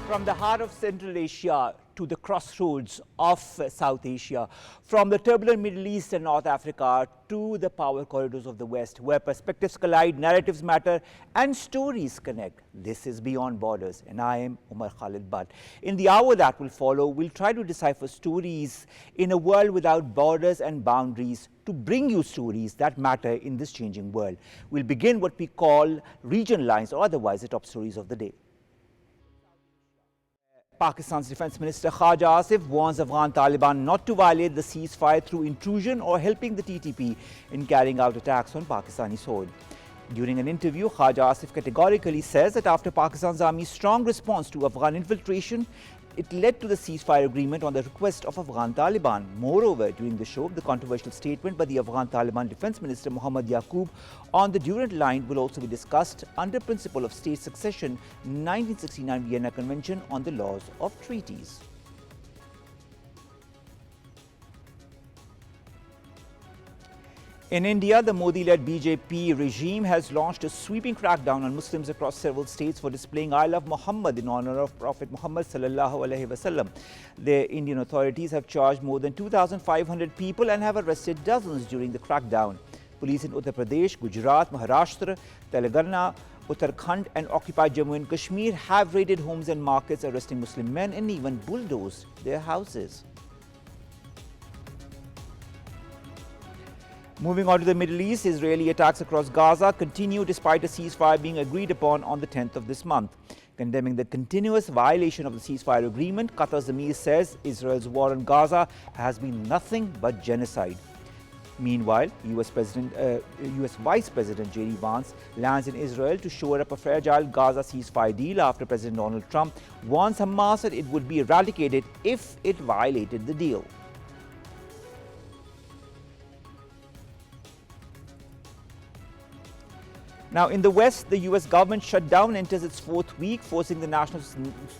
From the heart of Central Asia to the crossroads of South Asia, from the turbulent Middle East and North Africa to the power corridors of the West, where perspectives collide, narratives matter, and stories connect. This is Beyond Borders, and I am Omar Khalid. But in the hour that will follow, we'll try to decipher stories in a world without borders and boundaries to bring you stories that matter in this changing world. We'll begin what we call region lines, or otherwise the top stories of the day. Pakistan's Defence Minister Khaja Asif warns Afghan Taliban not to violate the ceasefire through intrusion or helping the TTP in carrying out attacks on Pakistani soil. During an interview, Khaja Asif categorically says that after Pakistan's army's strong response to Afghan infiltration, it led to the ceasefire agreement on the request of Afghan Taliban. Moreover, during the show, the controversial statement by the Afghan Taliban Defence Minister Muhammad Yaqub on the Durand line will also be discussed under principle of state succession, 1969 Vienna Convention on the Laws of Treaties. In India, the Modi-led BJP regime has launched a sweeping crackdown on Muslims across several states for displaying I Love Muhammad in honor of Prophet Muhammad sallallahu alaihi wasallam. The Indian authorities have charged more than 2,500 people and have arrested dozens during the crackdown. Police in Uttar Pradesh, Gujarat, Maharashtra, Telangana, Uttarakhand and occupied Jammu and Kashmir have raided homes and markets, arresting Muslim men and even bulldozed their houses. Moving on to the Middle East, Israeli attacks across Gaza continue despite a ceasefire being agreed upon on the 10th of this month. Condemning the continuous violation of the ceasefire agreement, Qatar's Emir says Israel's war on Gaza has been nothing but genocide. Meanwhile, US Vice President J.D. Vance lands in Israel to shore up a fragile Gaza ceasefire deal after President Donald Trump warns Hamas that it would be eradicated if it violated the deal. Now, in the West, the US government shutdown enters its fourth week, forcing the National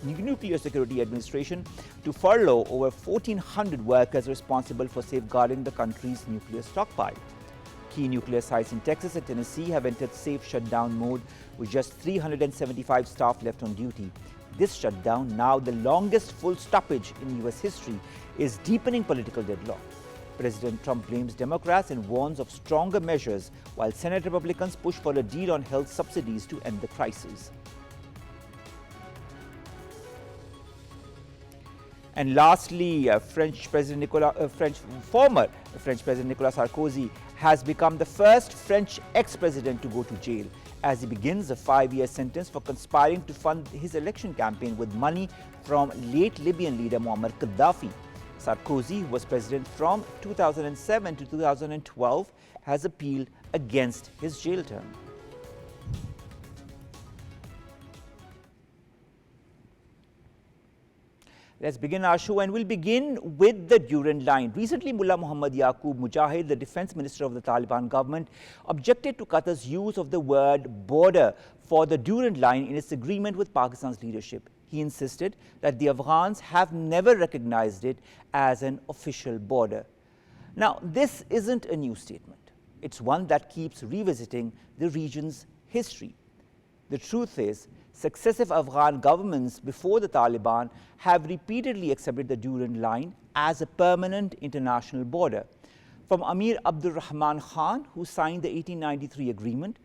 Nuclear Security Administration to furlough over 1,400 workers responsible for safeguarding the country's nuclear stockpile. Key nuclear sites in Texas and Tennessee have entered safe shutdown mode with just 375 staff left on duty. This shutdown, now the longest full stoppage in US history, is deepening political deadlock. President Trump blames Democrats and warns of stronger measures, while Senate Republicans push for a deal on health subsidies to end the crisis. And lastly, former French President Nicolas Sarkozy has become the first French ex-president to go to jail as he begins a 5-year sentence for conspiring to fund his election campaign with money from late Libyan leader Muammar Gaddafi. Sarkozy, who was president from 2007 to 2012, has appealed against his jail term. Let's begin our show, and we'll begin with the Durand line. Recently, Mullah Muhammad Yaqub Mujahid, the defense minister of the Taliban government, objected to Qatar's use of the word border for the Durand line in its agreement with Pakistan's leadership. He insisted that the Afghans have never recognized it as an official border. Now, this isn't a new statement. It's one that keeps revisiting the region's history. The truth is, successive Afghan governments before the Taliban have repeatedly accepted the Durand line as a permanent international border. From Amir Abdur Rahman Khan, who signed the 1893 agreement,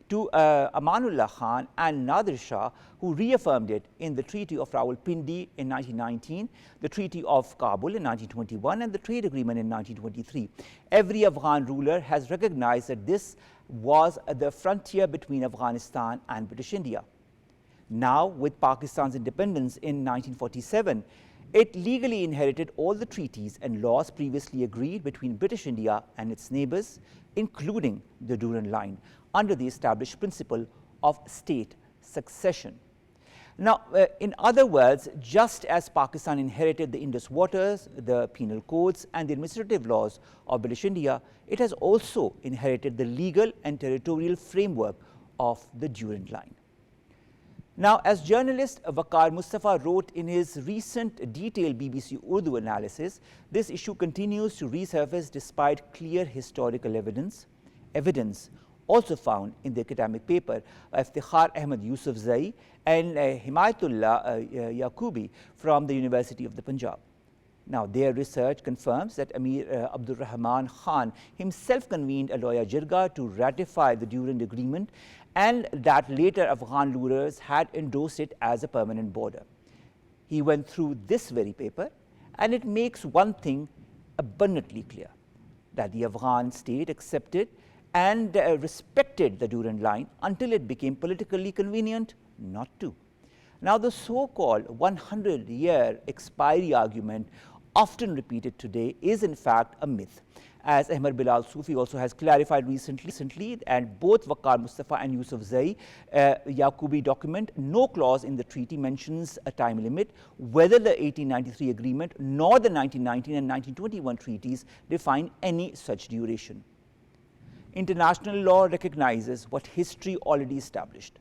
to Amanullah Khan and Nadir Shah, who reaffirmed it in the Treaty of Rawalpindi in 1919, the Treaty of Kabul in 1921, and the Trade Agreement in 1923. Every Afghan ruler has recognized that this was the frontier between Afghanistan and British India. Now, with Pakistan's independence in 1947, it legally inherited all the treaties and laws previously agreed between British India and its neighbors, including the Durand line, under the established principle of state succession. Now, in other words, just as Pakistan inherited the Indus waters, the penal codes and the administrative laws of British India, it has also inherited the legal and territorial framework of the Durand line. Now, as journalist Waqar Mustafa wrote in his recent detailed BBC Urdu analysis, this issue continues to resurface despite clear historical evidence also found in the academic paper of Iftikhar Ahmed Yusufzai and Himayatullah Yaqubi from the University of the Punjab. Now, their research confirms that Amir Abdul Rahman Khan himself convened a lawyer jirga to ratify the Durand Agreement, and that later Afghan rulers had endorsed it as a permanent border. He went through this very paper, and it makes one thing abundantly clear, that the Afghan state accepted and respected the Durand line until it became politically convenient not to. Now, the so-called 100-year expiry argument, often repeated today, is in fact a myth, as Ahmed Bilal Soofi also has clarified recently, and both Waqar Mustafa and Yusufzai Yaqubi document, no clause in the treaty mentions a time limit, whether the 1893 agreement nor the 1919 and 1921 treaties define any such duration. International law recognizes what history already established.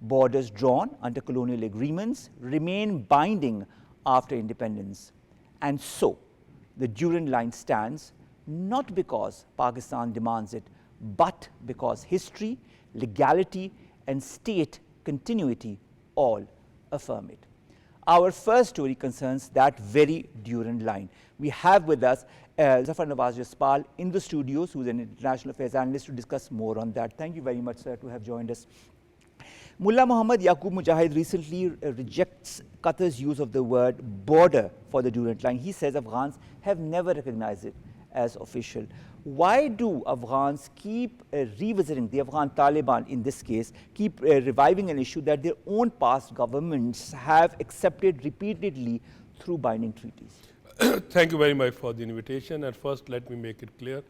Borders drawn under colonial agreements remain binding after independence. And so, the Durand line stands not because Pakistan demands it, but because history, legality, and state continuity all affirm it. Our first story concerns that very Durand line. We have with us Zafar Nawaz Jaspal in the studios, who is an international affairs analyst, to discuss more on that. Thank you very much, sir, to have joined us. Mullah Muhammad Yaqub Mujahid recently rejects Qatar's use of the word border for the Durand line. He says Afghans have never recognized it as official. Why do Afghans keep revisiting, the Afghan Taliban in this case, keep reviving an issue that their own past governments have accepted repeatedly through binding treaties? Thank you very much for the invitation. And first, let me make it clear.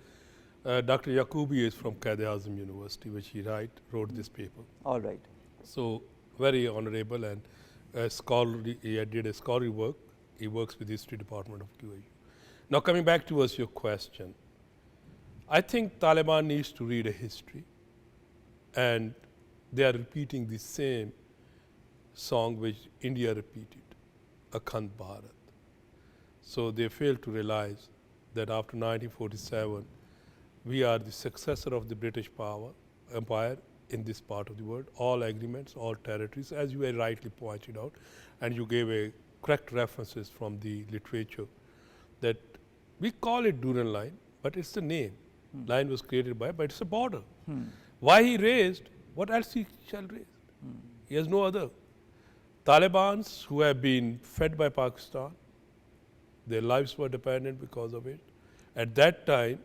Dr. Yaqubi is from Quaid-e-Azam University, which he wrote this paper. All right. So, very honorable and scholarly, he did a scholarly work. He works with the history department of QAU. Now, coming back to your question, I think Taliban needs to read a history, and they are repeating the same song which India repeated, Akhand Bharat. So they fail to realize that after 1947, we are the successor of the British Empire in this part of the world. All agreements, all territories, as you very rightly pointed out, and you gave a correct references from the literature, that we call it Durand line, but it's the name. Line was created by, but it's a border. Why he raised, what else he shall raise? He has no other. Talibans who have been fed by Pakistan, their lives were dependent because of it. At that time,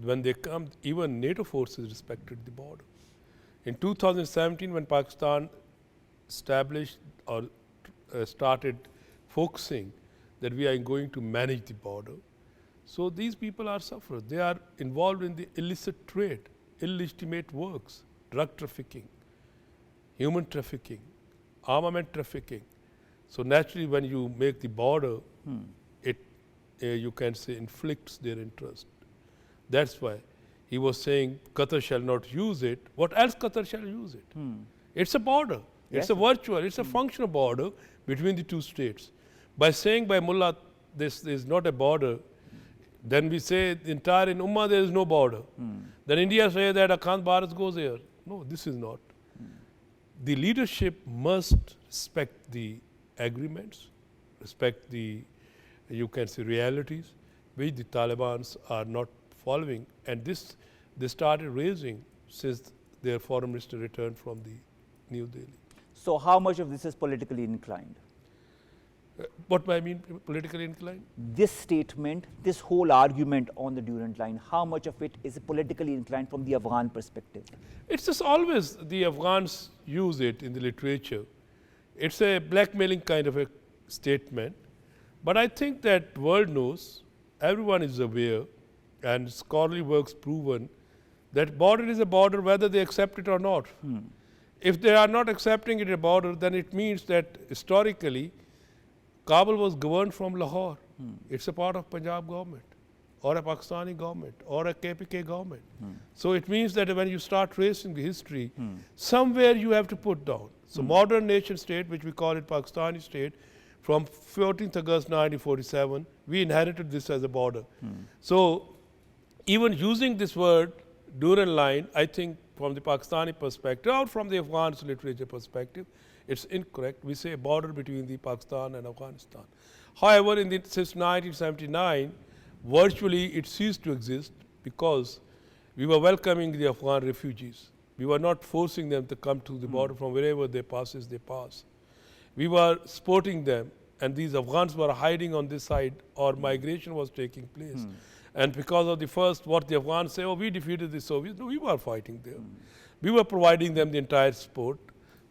when they come, even NATO forces respected the border. In 2017, when Pakistan established or started focusing that we are going to manage the border, so these people are sufferers. They are involved in the illicit trade, illegitimate works, drug trafficking, human trafficking, armament trafficking. So naturally, when you make the border, it you can say inflicts their interest. That's why he was saying Qatar shall not use it. What else Qatar shall use it? It's a border. Yes. It's a virtual, it's a functional border between the two states. By saying by Mullah this is not a border, then we say the entire in Ummah there is no border. Then India say that Akhand Bharat goes here. No, this is not. The leadership must respect the agreements, respect the, you can say, realities, which the Talibans are not following. And this they started raising since their foreign minister returned from the New Delhi. So how much of this is politically inclined? What do I mean politically inclined? This statement, this whole argument on the Durand line, how much of it is politically inclined from the Afghan perspective? It's just always the Afghans use it in the literature. It's a blackmailing kind of a statement. But I think that world knows, everyone is aware, and scholarly works proven that border is a border whether they accept it or not. If they are not accepting it a border, then it means that historically Kabul was governed from Lahore. It's a part of Punjab government or a Pakistani government or a KPK government. So it means that when you start tracing the history, somewhere you have to put down. So modern nation state, which we call it Pakistani state, from 14th August 1947, we inherited this as a border. So even using this word, Durand line, I think from the Pakistani perspective or from the Afghan literature perspective, it's incorrect. We say a border between the Pakistan and Afghanistan. However, since 1979, virtually it ceased to exist because we were welcoming the Afghan refugees. We were not forcing them to come to the border from wherever they pass. We were supporting them, and these Afghans were hiding on this side, or migration was taking place. And because of the first, what the Afghans say, oh, we defeated the Soviets. No, we were fighting there. We were providing them the entire support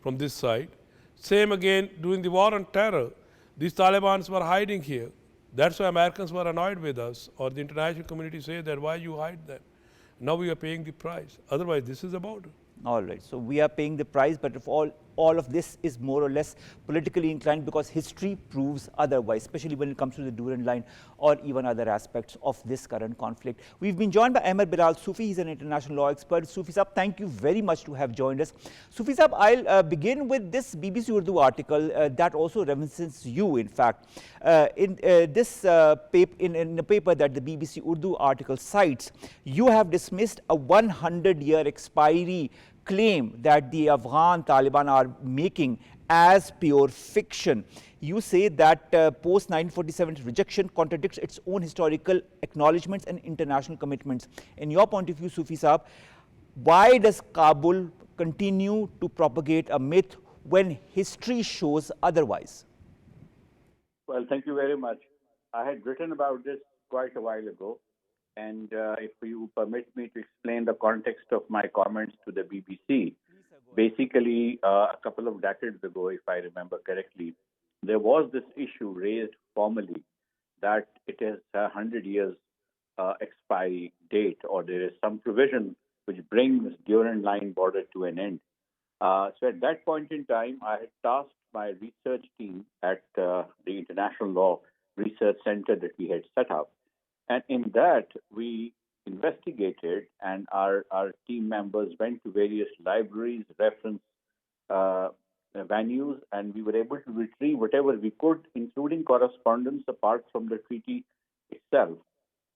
from this side. Same again, during the war on terror, these Talibans were hiding here. That's why Americans were annoyed with us, or the international community say that why you hide them. Now we are paying the price. Otherwise, this is a border. All right. So we are paying the price, but if all of this is more or less politically inclined because history proves otherwise, especially when it comes to the Durand line or even other aspects of this current conflict. We've been joined by Bilal Soofi. He's an international law expert. Soofi Saab, thank you very much to have joined us. Soofi Saab, I'll begin with this BBC Urdu article that also references you, in fact. In a paper that the BBC Urdu article cites, you have dismissed a 100-year expiry claim that the Afghan Taliban are making as pure fiction. You say that post-1947 rejection contradicts its own historical acknowledgements and international commitments. In your point of view, Soofi Saab, why does Kabul continue to propagate a myth when history shows otherwise? Well, thank you very much. I had written about this quite a while ago. And if you permit me to explain the context of my comments to the BBC, basically a couple of decades ago, if I remember correctly, there was this issue raised formally that it is 100 years expiry date, or there is some provision which brings Durand line border to an end. So at that point in time, I had tasked my research team at the International Law Research Center that we had set up. And in that, we investigated, and our team members went to various libraries, reference venues, and we were able to retrieve whatever we could, including correspondence apart from the treaty itself.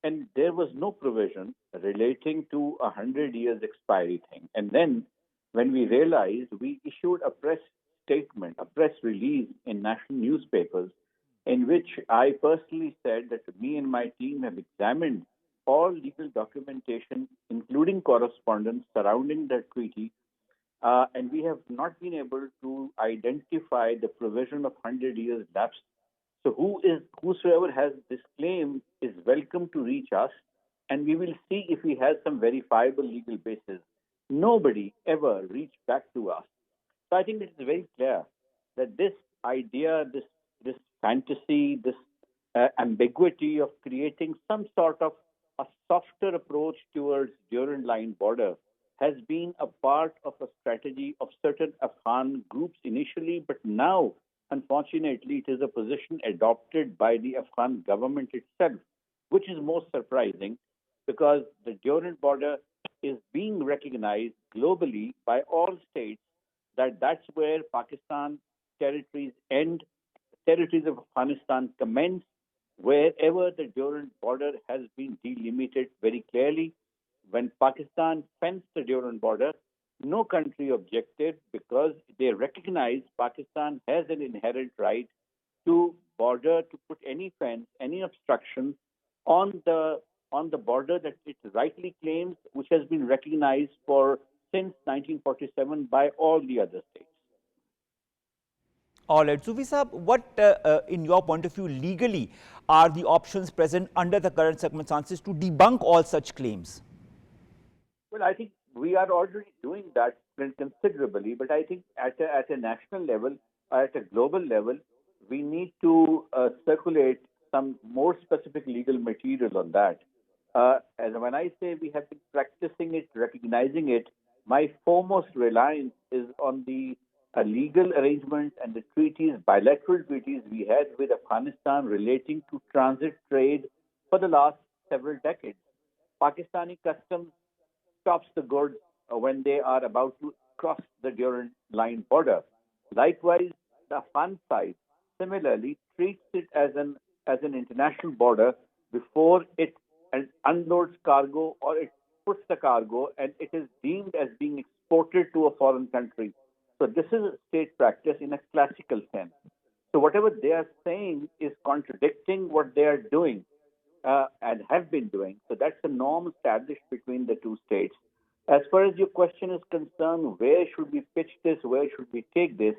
And there was no provision relating to 100 years expiry thing. And then when we realized, we issued a press statement, a press release in national newspapers, in which I personally said that me and my team have examined all legal documentation, including correspondence surrounding the treaty, and we have not been able to identify the provision of 100 years lapse. So whosoever has this claim is welcome to reach us, and we will see if he has some verifiable legal basis. Nobody ever reached back to us. So I think it is very clear that this idea, this fantasy, this ambiguity of creating some sort of a softer approach towards Durand line border has been a part of a strategy of certain Afghan groups initially, but now, unfortunately, it is a position adopted by the Afghan government itself, which is most surprising because the Durand border is being recognized globally by all states that that's where Pakistan territories end, territories of Afghanistan commence, wherever the Durand border has been delimited very clearly. When Pakistan fenced the Durand border, no country objected because they recognize Pakistan has an inherent right to put any fence, any obstruction on the border that it rightly claims, which has been recognized since 1947 by all the other states. All right. Soofi Saab, what, in your point of view, legally are the options present under the current circumstances to debunk all such claims? Well, I think we are already doing that considerably, but I think at a national level, at a global level, we need to circulate some more specific legal material on that. And when I say we have been practicing it, recognizing it, my foremost reliance is on the legal arrangements and the treaties, bilateral treaties we had with Afghanistan relating to transit trade for the last several decades. Pakistani customs stops the goods when they are about to cross the Durand line border. Likewise, the Afghan side similarly treats it as an international border before it unloads cargo or it puts the cargo and it is deemed as being exported to a foreign country. So this is a state practice in a classical sense. So whatever they are saying is contradicting what they are doing and have been doing. So that's a norm established between the two states. As far as your question is concerned, where should we pitch this? Where should we take this?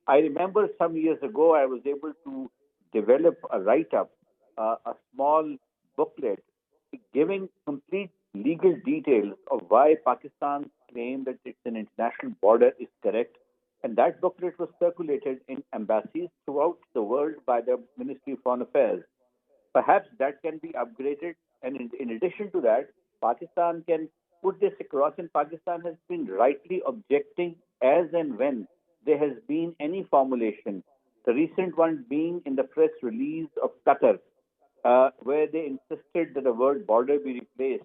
I remember some years ago I was able to develop a write-up, a small booklet giving complete legal details of why Pakistan's claim that it's an international border is correct. And that booklet was circulated in embassies throughout the world by the Ministry of Foreign Affairs. Perhaps that can be upgraded. And in addition to that, Pakistan can put this across, and Pakistan has been rightly objecting as and when there has been any formulation. The recent one being in the press release of Qatar, where they insisted that the word border be replaced.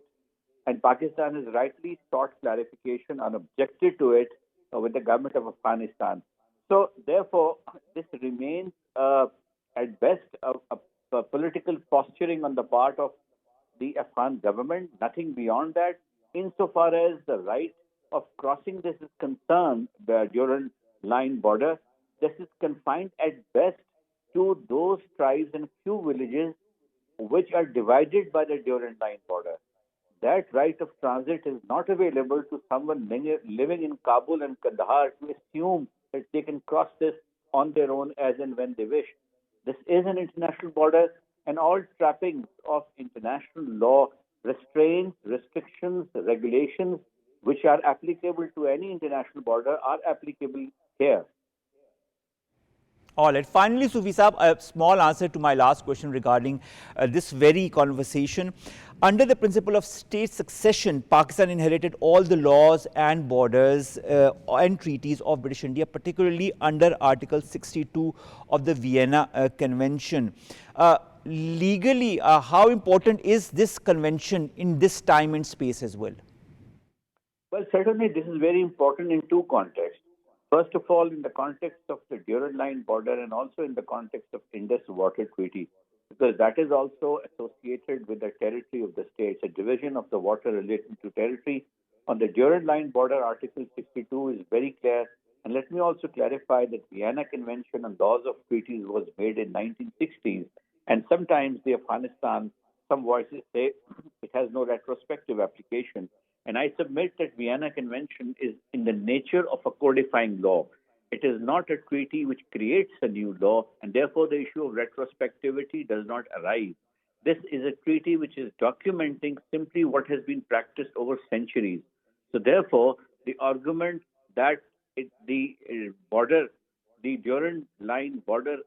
And Pakistan has rightly sought clarification and objected to it with the government of Afghanistan. So, therefore, this remains at best a political posturing on the part of the Afghan government, nothing beyond that. Insofar as the right of crossing this is concerned, the Durand line border, this is confined at best to those tribes and few villages which are divided by the Durand line border. That right of transit is not available to someone living in Kabul and Kandahar to assume that they can cross this on their own as and when they wish. This is an international border, and all trappings of international law, restraints, restrictions, regulations which are applicable to any international border are applicable here. All right. Finally, Soofi Saab, a small answer to my last question regarding this very conversation. Under the principle of state succession, Pakistan inherited all the laws and borders and treaties of British India, particularly under Article 62 of the Vienna Convention. Legally, how important is this convention in this time and space as well? Well, certainly this is very important in two contexts. First of all, in the context of the Durand line border and also in the context of Indus Water Treaty, because that is also associated with the territory of the states, a division of the water relating to territory. On the Durand line border, Article 62 is very clear. And let me also clarify that Vienna Convention on Laws of Treaties was made in 1960s. And sometimes the Afghanistan, some voices say it has no retrospective application. And I submit that Vienna Convention is in the nature of a codifying law. It is not a treaty which creates a new law, and therefore the issue of retrospectivity does not arise. This is a treaty which is documenting simply what has been practiced over centuries. So therefore, the argument that the Durand line border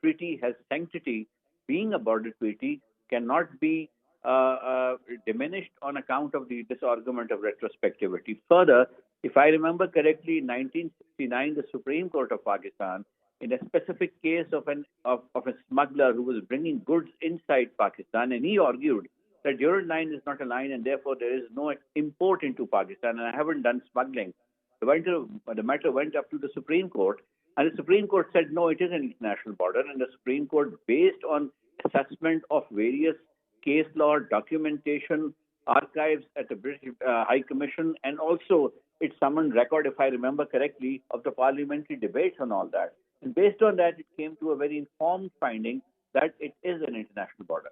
treaty has sanctity, being a border treaty, cannot be diminished on account of this argument of retrospectivity. Further, if I remember correctly, in 1969, the Supreme Court of Pakistan, in a specific case of a smuggler who was bringing goods inside Pakistan, and he argued that Durand line is not a line and therefore there is no import into Pakistan, and I haven't done smuggling. The matter went up to the Supreme Court, and the Supreme Court said, no, it is an international border, and the Supreme Court, based on assessment of various case law, documentation, archives at the British High Commission, and also it summoned record, if I remember correctly, of the parliamentary debates on all that. And based on that, it came to a very informed finding that it is an international border.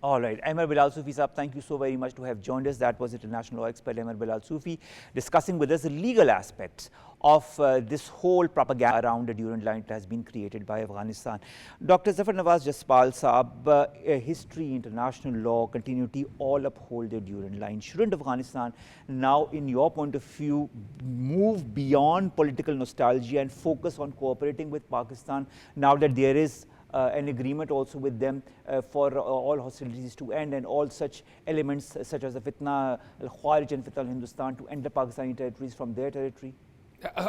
All right. Bilal Soofi Saab, thank you so very much to have joined us. That was International Law Expert Bilal Soofi discussing with us the legal aspects of this whole propaganda around the Durand line that has been created by Afghanistan. Dr. Zafar Nawaz Jaspal Saab, history, international law, continuity, all uphold the Durand line. Shouldn't Afghanistan now, in your point of view, move beyond political nostalgia and focus on cooperating with Pakistan now that there is an agreement also with them for all hostilities to end and all such elements such as the Fitna al-Khawarij and Fitna al-Hindustan to enter Pakistani territories from their territory?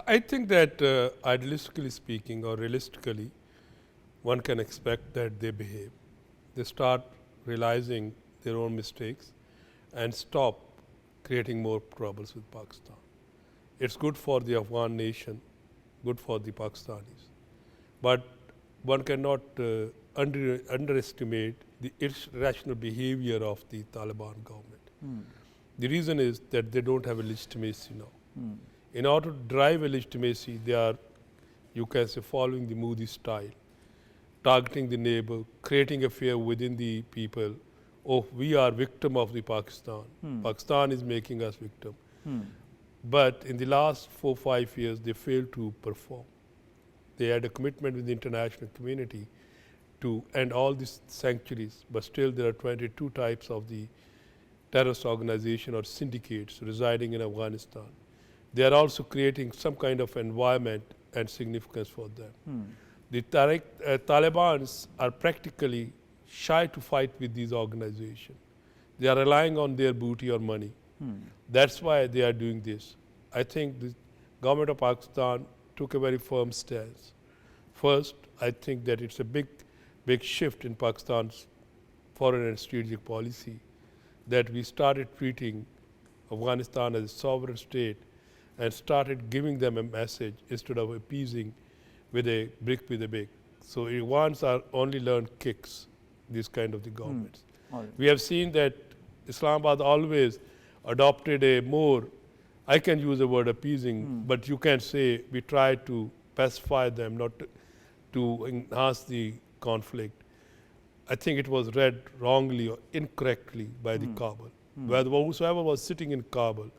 I think that idealistically speaking or realistically, one can expect that they behave. They start realizing their own mistakes and stop creating more troubles with Pakistan. It's good for the Afghan nation, good for the Pakistanis. But one cannot underestimate the irrational behavior of the Taliban government. The reason is that they don't have a legitimacy now. In order to drive a legitimacy, they are, you can say, following the Modi style, targeting the neighbor, creating a fear within the people. Oh, we are victim of the Pakistan. Pakistan is making us victim. But in the last 4-5 years, they failed to perform. They had a commitment with the international community to end all these sanctuaries, but still there are 22 types of the terrorist organization or syndicates residing in Afghanistan. They are also creating some kind of environment and significance for them. The Taliban are practically shy to fight with these organizations. They are relying on their booty or money. That's why they are doing this. I think the government of Pakistan took a very firm stance. First, I think that it's a big shift in Pakistan's foreign and strategic policy, that we started treating Afghanistan as a sovereign state and started giving them a message instead of appeasing with a brick with a brick. So Iranians are only learn kicks, these kind of the governments. We have seen that Islamabad always adopted a more, I can use the word appeasing, but you can say we try to pacify them, not to enhance the conflict. I think it was read wrongly or incorrectly by the Kabul. Whosoever was sitting in Kabul,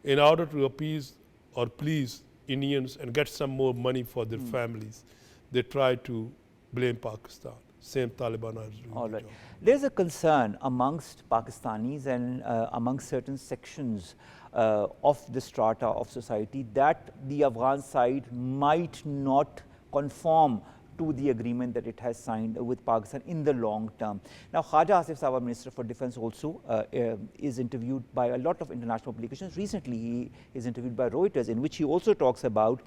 in order to appease or please Indians and get some more money for their families, they try to blame Pakistan. Same Taliban are doing. All right. There's a concern amongst Pakistanis and amongst certain sections of the strata of society that the Afghan side might not conform to the agreement that it has signed with Pakistan in the long term. Now, Khaja Asif Sawar, Minister for Defence, also is interviewed by a lot of international publications. Recently, he is interviewed by Reuters, in which he also talks about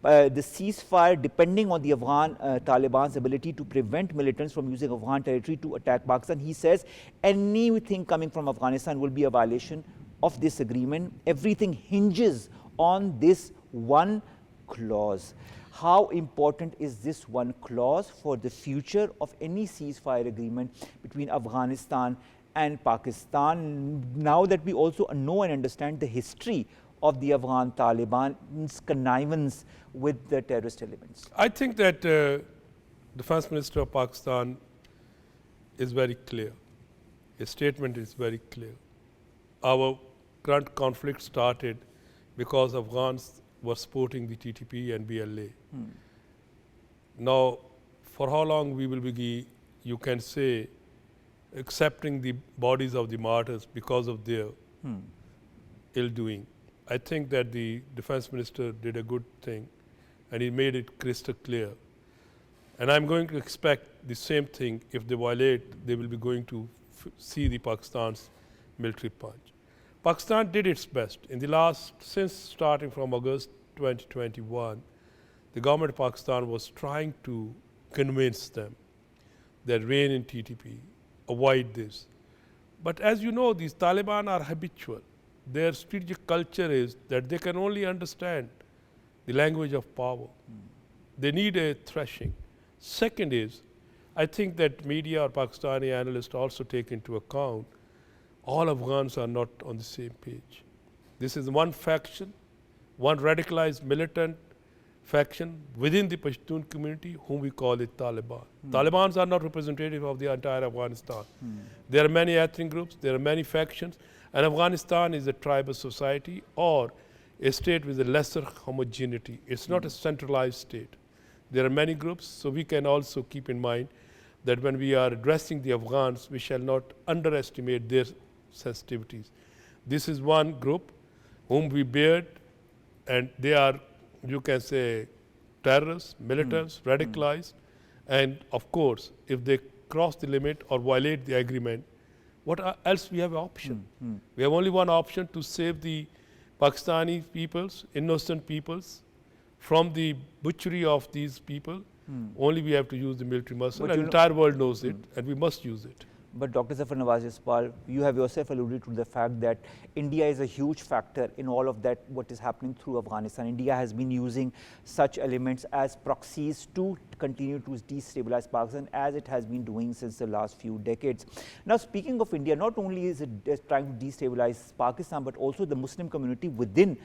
the ceasefire depending on the Afghan Taliban's ability to prevent militants from using Afghan territory to attack Pakistan. He says anything coming from Afghanistan will be a violation of this agreement. Everything hinges on this one clause. How important is this one clause for the future of any ceasefire agreement between Afghanistan and Pakistan, now that we also know and understand the history of the Afghan Taliban's connivance with the terrorist elements? I think that Defense Minister of Pakistan is very clear. His statement is very clear. Our current conflict started because Afghans were supporting the TTP and BLA. Now, for how long we will be, you can say, accepting the bodies of the martyrs because of their ill-doing. I think that the Defense Minister did a good thing and he made it crystal clear. And I'm going to expect the same thing. If they violate, they will be going to see the Pakistan's military punch. Pakistan did its best. In the last, since starting from August 2021, the government of Pakistan was trying to convince them that reign in TTP, avoid this. But as you know, these Taliban are habitual. Their strategic culture is that they can only understand the language of power. They need a thrashing. Second is, I think that media or Pakistani analysts also take into account all Afghans are not on the same page. This is one faction, one radicalized militant faction within the Pashtun community whom we call it Taliban. Talibans are not representative of the entire Afghanistan. There are many ethnic groups, there are many factions, and Afghanistan is a tribal society or a state with a lesser homogeneity. It's not a centralized state. There are many groups, so we can also keep in mind that when we are addressing the Afghans, we shall not underestimate their sensitivities. This is one group whom we bear, and they are, you can say, terrorists, militants, radicalized, and of course, if they cross the limit or violate the agreement, what else we have an option? We have only one option to save the Pakistani peoples, innocent peoples, from the butchery of these people. Only we have to use the military muscle, and the entire world knows it, and we must use it. But Dr. Zafar Nawaz Jaspal, you have yourself alluded to the fact that India is a huge factor in all of that, what is happening through Afghanistan. India has been using such elements as proxies to continue to destabilize Pakistan, as it has been doing since the last few decades. Now, speaking of India, not only is it trying to destabilize Pakistan, but also the Muslim community within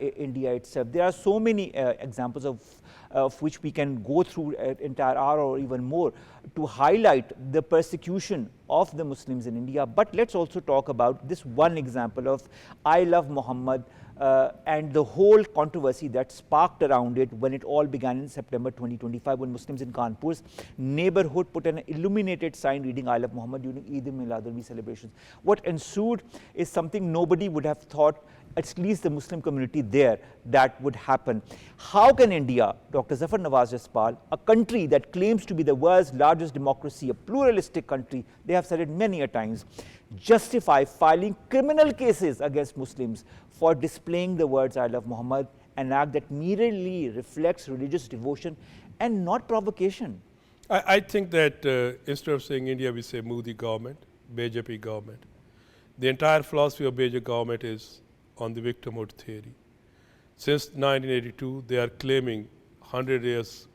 India itself. There are so many examples of which we can go through an entire hour or even more to highlight the persecution of the Muslims in India. But let's also talk about this one example of I Love Muhammad and the whole controversy that sparked around it when it all began in September 2025, when Muslims in Kanpur's neighborhood put an illuminated sign reading I Love Muhammad during Eid al-Milad celebrations. What ensued is something nobody would have thought, at least the Muslim community there, that would happen. How can India, Dr. Zafar Nawaz Jaspal, a country that claims to be the world's largest democracy, a pluralistic country, they have said it many a times, justify filing criminal cases against Muslims for displaying the words I Love Muhammad, an act that merely reflects religious devotion and not provocation? I think that instead of saying India, we say Modi government, BJP government. The entire philosophy of BJP government is on the victimhood theory. Since 1982, they are claiming 100 years,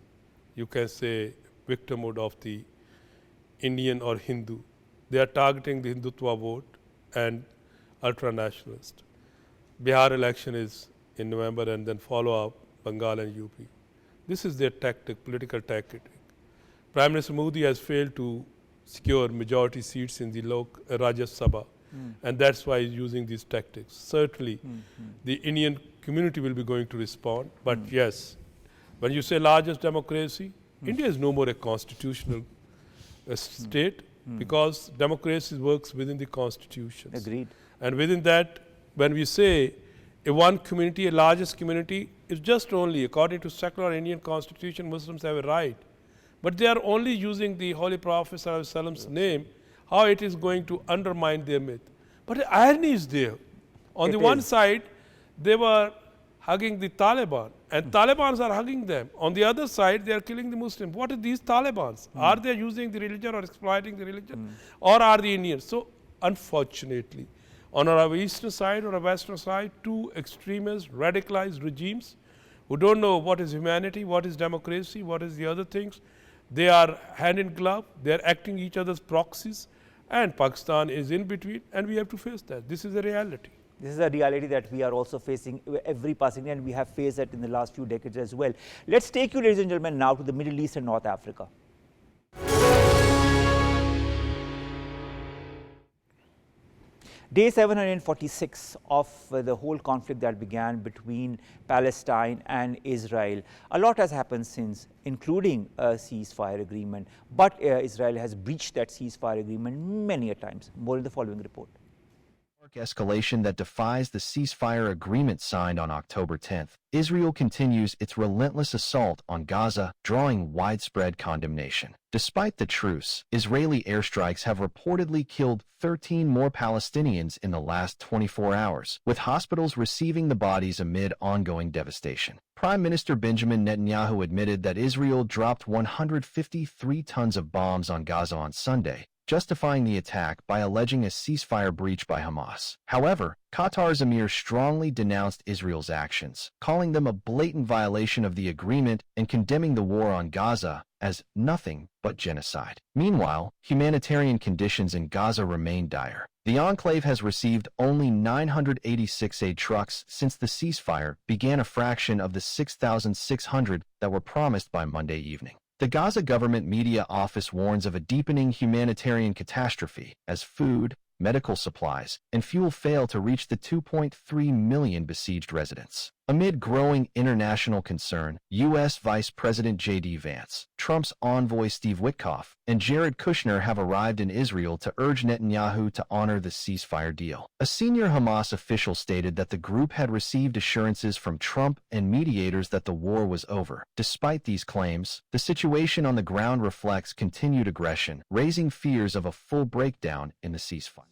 you can say, victimhood of the Indian or Hindu. They are targeting the Hindutva vote and ultra-nationalist. Bihar election is in November, and then follow up Bengal and UP. This is their tactic, political tactic. Prime Minister Modi has failed to secure majority seats in the Rajya Sabha. And that's why he's using these tactics. Certainly, the Indian community will be going to respond. But yes, when you say largest democracy, India is no more a constitutional state because democracy works within the constitutions. Agreed. And within that, when we say a one community, a largest community, it's just only, according to secular Indian constitution, Muslims have a right. But they are only using the Holy Prophet ﷺ's name, how it is going to undermine their myth. But the irony is there. On the one side, they were hugging the Taliban, and Talibans are hugging them. On the other side, they are killing the Muslims. What are these Talibans? Are they using the religion or exploiting the religion? Or are the Indians? So, unfortunately, on our eastern side or our western side, two extremist, radicalized regimes who don't know what is humanity, what is democracy, what is the other things. They are hand in glove, they are acting each other's proxies, and Pakistan is in between, and we have to face that. This is a reality. This is a reality that we are also facing every passing day, and we have faced that in the last few decades as well. Let's take you, ladies and gentlemen, now to the Middle East and North Africa. Day 746 of the whole conflict that began between Palestine and Israel. A lot has happened since, including a ceasefire agreement. But Israel has breached that ceasefire agreement many a times. More in the following report. Escalation that defies the ceasefire agreement signed on October 10th. Israel continues its relentless assault on Gaza, drawing widespread condemnation. Despite the truce, Israeli airstrikes have reportedly killed 13 more Palestinians in the last 24 hours, with hospitals receiving the bodies amid ongoing devastation. Prime Minister Benjamin Netanyahu admitted that Israel dropped 153 tons of bombs on Gaza on Sunday, justifying the attack by alleging a ceasefire breach by Hamas. However, Qatar's emir strongly denounced Israel's actions, calling them a blatant violation of the agreement and condemning the war on Gaza as nothing but genocide. Meanwhile, humanitarian conditions in Gaza remain dire. The enclave has received only 986 aid trucks since the ceasefire began, a fraction of the 6,600 that were promised by Monday evening. The Gaza government media office warns of a deepening humanitarian catastrophe as food, medical supplies, and fuel fail to reach the 2.3 million besieged residents. Amid growing international concern, U.S. Vice President J.D. Vance, Trump's envoy Steve Witkoff, and Jared Kushner have arrived in Israel to urge Netanyahu to honor the ceasefire deal. A senior Hamas official stated that the group had received assurances from Trump and mediators that the war was over. Despite these claims, the situation on the ground reflects continued aggression, raising fears of a full breakdown in the ceasefire.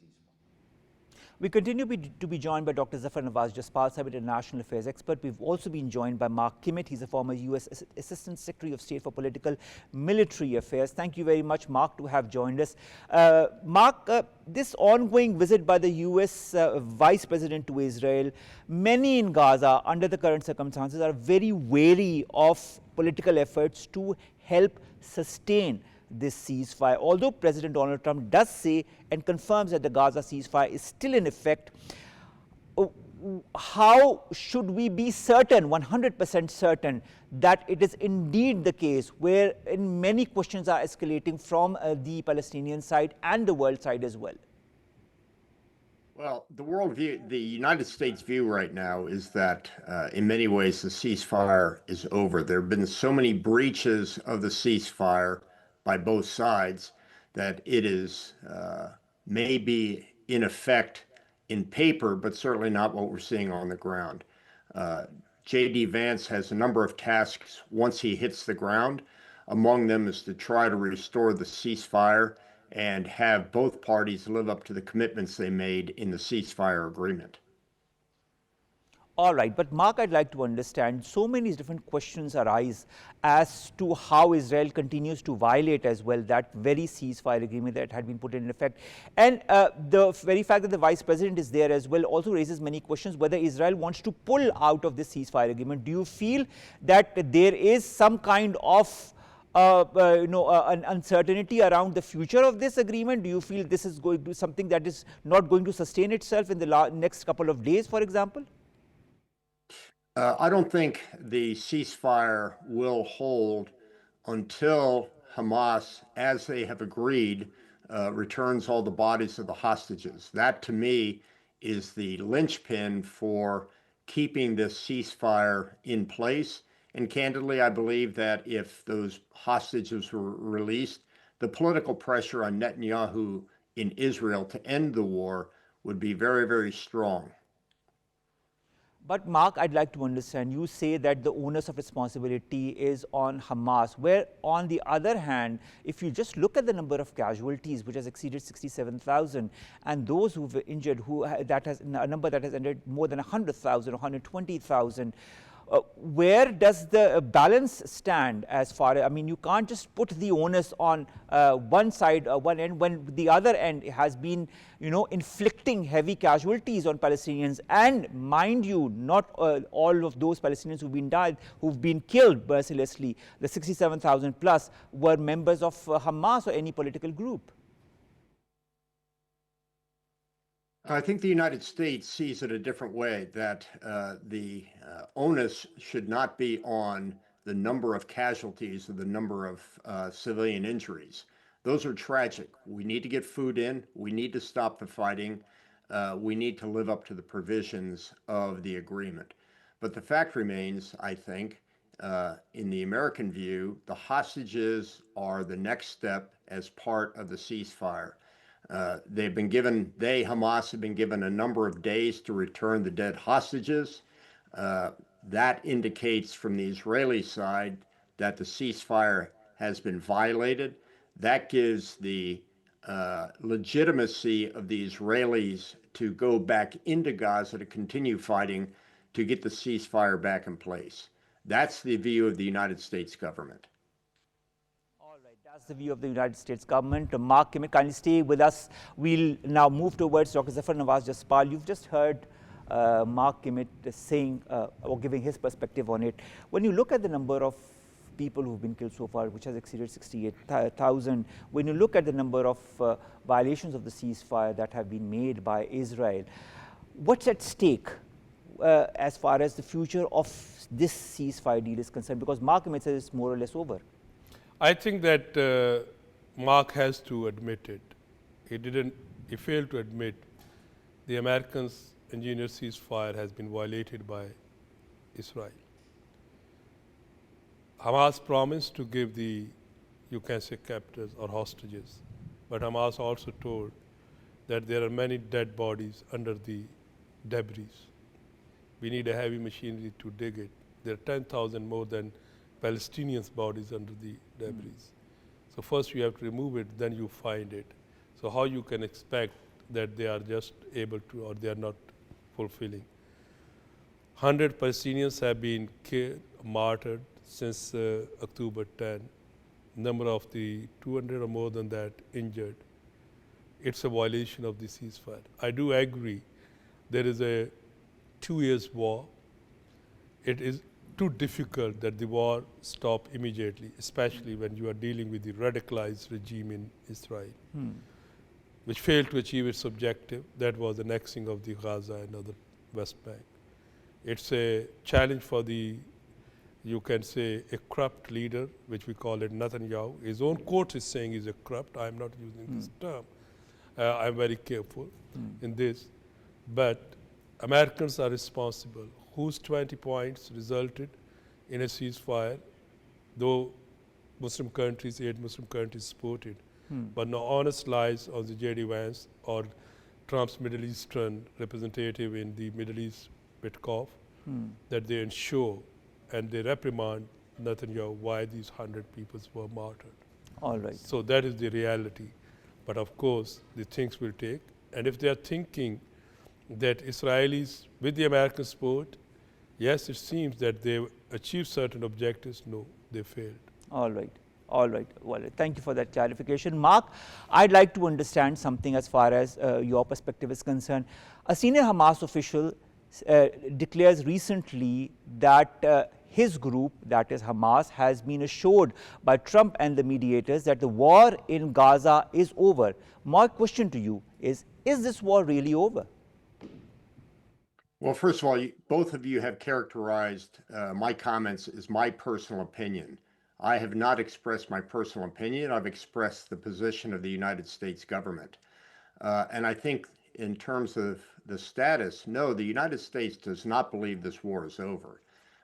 We continue to be joined by Dr. Zafar Nawaz, Jaspal, international affairs expert. We've also been joined by Mark Kimmitt. He's a former U.S. Assistant Secretary of State for Political Military Affairs. Thank you very much, Mark, to have joined us. Mark, this ongoing visit by the U.S. Vice President to Israel, many in Gaza, under the current circumstances, are very wary of political efforts to help sustain this ceasefire. Although President Donald Trump does say and confirms that the Gaza ceasefire is still in effect, how should we be certain, 100% certain, that it is indeed the case, where many questions are escalating from the Palestinian side and the world side as well? Well, the world view, the United States view right now is that in many ways the ceasefire is over. There have been so many breaches of the ceasefire by both sides that it is maybe in effect in paper, but certainly not what we're seeing on the ground. J.D. Vance has a number of tasks once he hits the ground. Among them is to try to restore the ceasefire and have both parties live up to the commitments they made in the ceasefire agreement. All right, but Mark, I'd like to understand, so many different questions arise as to how Israel continues to violate as well that very ceasefire agreement that had been put in effect. And the very fact that the Vice President is there as well also raises many questions whether Israel wants to pull out of this ceasefire agreement. Do you feel that there is some kind of an uncertainty around the future of this agreement? Do you feel this is going to be something that is not going to sustain itself in the next couple of days, for example? I don't think the ceasefire will hold until Hamas, as they have agreed, returns all the bodies of the hostages. That, to me, is the linchpin for keeping this ceasefire in place. And candidly, I believe that if those hostages were released, the political pressure on Netanyahu in Israel to end the war would be very, very strong. But Mark, I'd like to understand, you say that the onus of responsibility is on Hamas, where on the other hand, if you just look at the number of casualties, which has exceeded 67,000, and those who've injured, that has a number that has ended more than 100,000 or 120,000, where does the balance stand as far as, I mean, you can't just put the onus on one side, one end, when the other end has been, inflicting heavy casualties on Palestinians. And mind you, not all of those Palestinians who've been killed mercilessly, the 67,000 plus, were members of Hamas or any political group. I think the United States sees it a different way, that the onus should not be on the number of casualties or the number of civilian injuries. Those are tragic. We need to get food in. We need to stop the fighting. We need to live up to the provisions of the agreement. But the fact remains, I think, in the American view, the hostages are the next step as part of the ceasefire. Hamas have been given a number of days to return the dead hostages. That indicates from the Israeli side that the ceasefire has been violated. That gives the legitimacy of the Israelis to go back into Gaza to continue fighting to get the ceasefire back in place. That's the view of the United States government. That's the view of the United States government. Mark Kimmitt, kindly stay with us. We'll now move towards Dr. Zafar Nawaz Jaspal. You've just heard Mark Kimmitt saying or giving his perspective on it. When you look at the number of people who've been killed so far, which has exceeded 68,000, when you look at the number of violations of the ceasefire that have been made by Israel, what's at stake as far as the future of this ceasefire deal is concerned? Because Mark Kimmitt says it's more or less over. I think that Mark has to admit it. He failed to admit the Americans' engineered ceasefire has been violated by Israel. Hamas promised to give the, you can say, captives or hostages, but Hamas also told that there are many dead bodies under the debris. We need a heavy machinery to dig it. There are 10,000 more than Palestinians' bodies under the debris. So first you have to remove it, then you find it. So how you can expect that they are just able to, or they are not fulfilling. 100 Palestinians have been killed, martyred since October 10. Number of the 200 or more than that injured. It's a violation of the ceasefire. I do agree there is a 2 years war. It is too difficult that the war stop immediately, especially when you are dealing with the radicalized regime in Israel, which failed to achieve its objective. That was the annexing of the Gaza and other West Bank. It's a challenge for the, you can say, a corrupt leader, which we call it Netanyahu. His own court is saying he's a corrupt. I'm not using this term. I'm very careful in this. But Americans are responsible. Whose 20 points resulted in a ceasefire, though Muslim countries, 8 Muslim countries supported. But no honest lies on the J.D. Vance or Trump's Middle Eastern representative in the Middle East, Witkoff, that they ensure and they reprimand Netanyahu why these 100 people were martyred. All right. So that is the reality. But of course, the things will take. And if they are thinking that Israelis, with the American support, yes, it seems that they achieved certain objectives. No, they failed. All right. All right. Well, thank you for that clarification. Mark, I'd like to understand something as far as your perspective is concerned. A senior Hamas official declares recently that his group, that is Hamas, has been assured by Trump and the mediators that the war in Gaza is over. My question to you is this war really over? Well, first of all, both of you have characterized my comments as my personal opinion. I have not expressed my personal opinion. I've expressed the position of the United States government. And I think in terms of the status, no, the United States does not believe this war is over.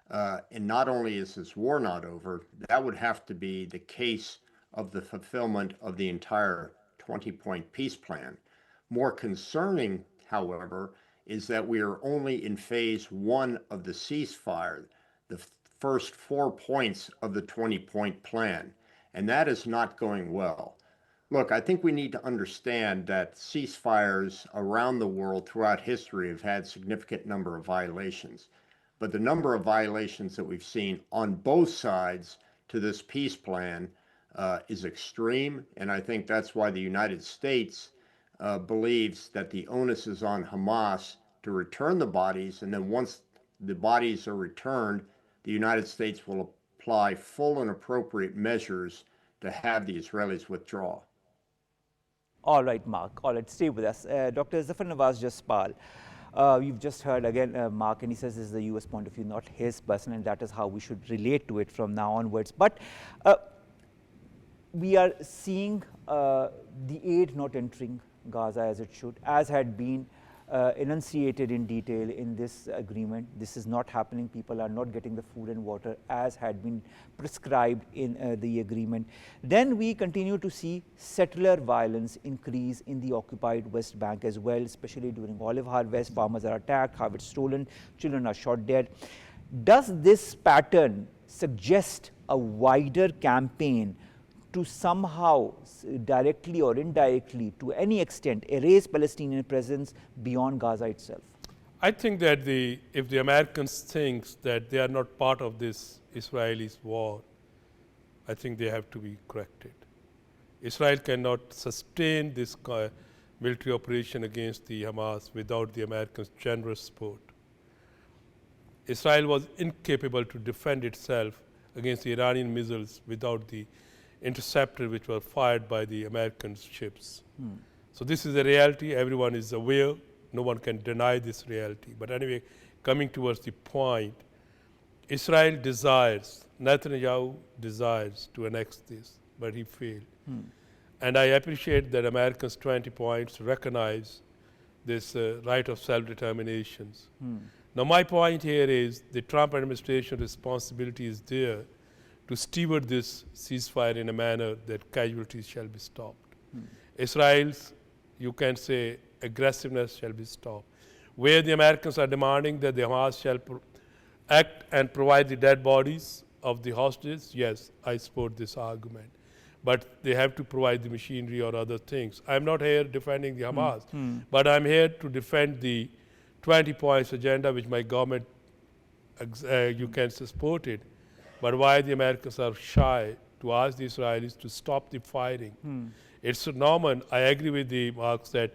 And not only is this war not over, that would have to be the case of the fulfillment of the entire 20-point peace plan. More concerning, however, is that we are only in phase 1 of the ceasefire, the first 4 points of the 20-point plan, and that is not going well. Look, I think we need to understand that ceasefires around the world throughout history have had significant number of violations, but the number of violations that we've seen on both sides to this peace plan is extreme, and I think that's why the United States believes that the onus is on Hamas to return the bodies, and then once the bodies are returned, the United States will apply full and appropriate measures to have the Israelis withdraw. All right, Mark. All right, stay with us. Dr. Zafar Nawaz Jaspal, you've just heard again Mark, and he says this is the US point of view, not his personal, and that is how we should relate to it from now onwards. But we are seeing the aid not entering Gaza as it should, as had been enunciated in detail in this agreement. This is not happening. People are not getting the food and water as had been prescribed in the agreement. Then we continue to see settler violence increase in the occupied West Bank as well, especially during olive harvest. Farmers are attacked, harvest stolen, children are shot dead. Does this pattern suggest a wider campaign to somehow, directly or indirectly, to any extent, erase Palestinian presence beyond Gaza itself? I think that if the Americans think that they are not part of this Israelis war, I think they have to be corrected. Israel cannot sustain this military operation against the Hamas without the Americans' generous support. Israel was incapable to defend itself against the Iranian missiles without the interceptor which were fired by the American ships. So this is a reality. Everyone is aware. No one can deny this reality. But anyway, coming towards the point, Israel desires, Netanyahu desires to annex this, but he failed. And I appreciate that Americans' 20 points recognize this right of self-determination. Now my point here is the Trump administration responsibility is there to steward this ceasefire in a manner that casualties shall be stopped. Israel's, you can say, aggressiveness shall be stopped. Where the Americans are demanding that the Hamas shall act and provide the dead bodies of the hostages, yes, I support this argument. but they have to provide the machinery or other things. I'm not here defending the Hamas, but I'm here to defend the 20 points agenda which my government, you can support it, but why the Americans are shy to ask the Israelis to stop the fighting. It's Norman, I agree with the Marx that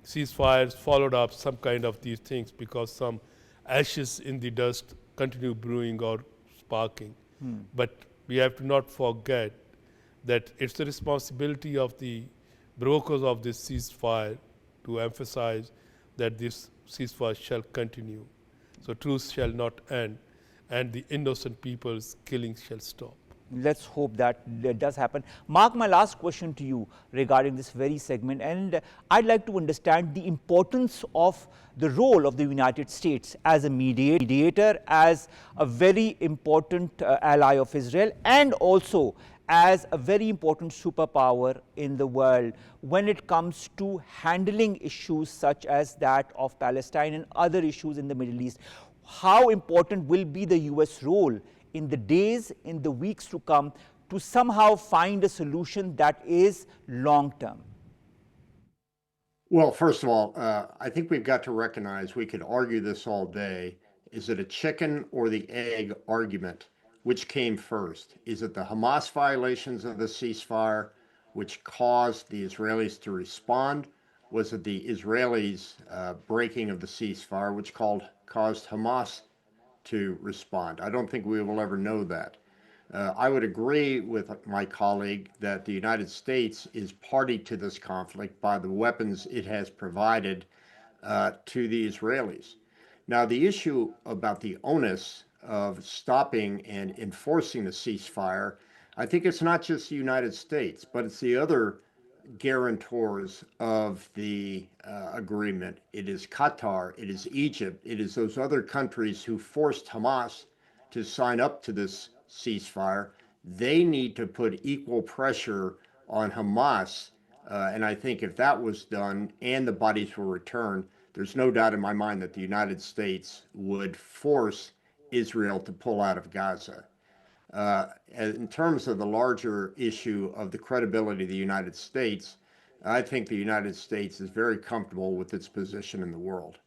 ceasefires followed up some kind of these things because some ashes in the dust continue brewing or sparking. But we have to not forget that it's the responsibility of the brokers of this ceasefire to emphasize that this ceasefire shall continue. So truce shall not end, and the innocent people's killing shall stop. Let's hope that does happen. Mark, my last question to you regarding this very segment, and I'd like to understand the importance of the role of the United States as a mediator, as a very important ally of Israel, and also as a very important superpower in the world when it comes to handling issues such as that of Palestine and other issues in the Middle East. How important will be the US role in the days, in the weeks to come, to somehow find a solution that is long-term? Well, first of all, I think we've got to recognize, we could argue this all day, is it a chicken or the egg argument? Which came first? Is it the Hamas violations of the ceasefire which caused the Israelis to respond? Was it the Israelis' breaking of the ceasefire which caused Hamas to respond? I don't think we will ever know that. I would agree with my colleague that the United States is party to this conflict by the weapons it has provided to the Israelis. Now, the issue about the onus of stopping and enforcing the ceasefire, I think it's not just the United States, but it's the other guarantors of the agreement. It is Qatar, it is Egypt, it is those other countries who forced Hamas to sign up to this ceasefire. They need to put equal pressure on Hamas, and I think if that was done and the bodies were returned, there's no doubt in my mind that the United States would force Israel to pull out of Gaza. In terms of the larger issue of the credibility of the United States, I think the United States is very comfortable with its position in the world.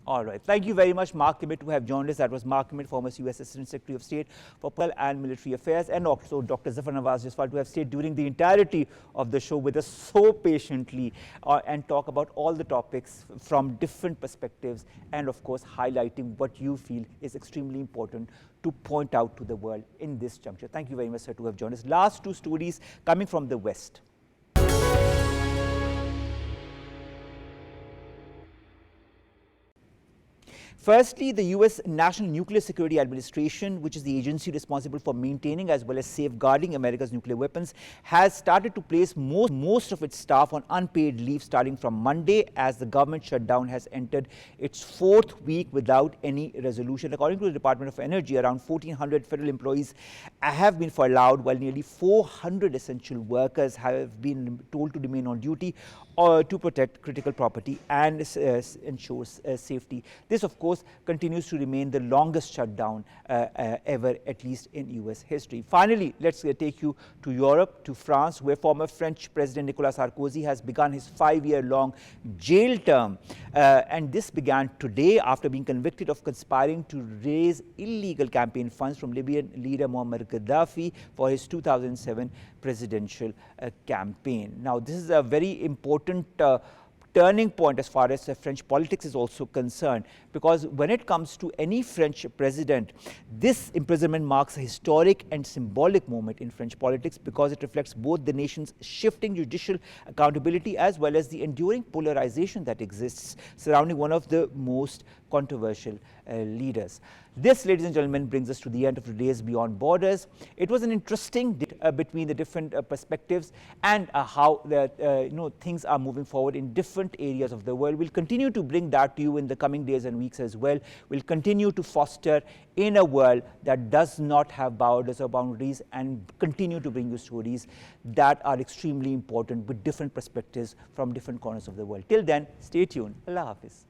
All right. Thank you very much, Mark Kimmitt, to have joined us. That was Mark Kimmitt, former U.S. Assistant Secretary of State for Political and Military Affairs, and also Dr. Zafar Nawaz Jaspal, to have stayed during the entirety of the show with us so patiently and talk about all the topics from different perspectives, and of course highlighting what you feel is extremely important to point out to the world in this juncture. Thank you very much, sir, to have joined us. Last two stories coming from the West. Firstly, the U.S. National Nuclear Security Administration, which is the agency responsible for maintaining as well as safeguarding America's nuclear weapons, has started to place most of its staff on unpaid leave starting from Monday, as the government shutdown has entered its fourth week without any resolution. According to the Department of Energy, around 1,400 federal employees have been furloughed, while nearly 400 essential workers have been told to remain on duty to protect critical property and ensure safety. This, of course, continues to remain the longest shutdown ever, at least in U.S. history. Finally, let's take you to Europe, to France, where former French President Nicolas Sarkozy has begun his 5-year-long jail term. And this began today after being convicted of conspiring to raise illegal campaign funds from Libyan leader Muammar Gaddafi for his 2007 presidential campaign. Now, this is a very important turning point as far as French politics is also concerned, because when it comes to any French president, this imprisonment marks a historic and symbolic moment in French politics, because it reflects both the nation's shifting judicial accountability as well as the enduring polarization that exists surrounding one of the most controversial leaders. This, ladies and gentlemen, brings us to the end of today's Beyond Borders. It was an interesting between the different perspectives and how things are moving forward in different areas of the world. We'll continue to bring that to you in the coming days and weeks as well. We'll continue to foster in a world that does not have borders or boundaries, and continue to bring you stories that are extremely important with different perspectives from different corners of the world. Till then, stay tuned. Allah Hafiz.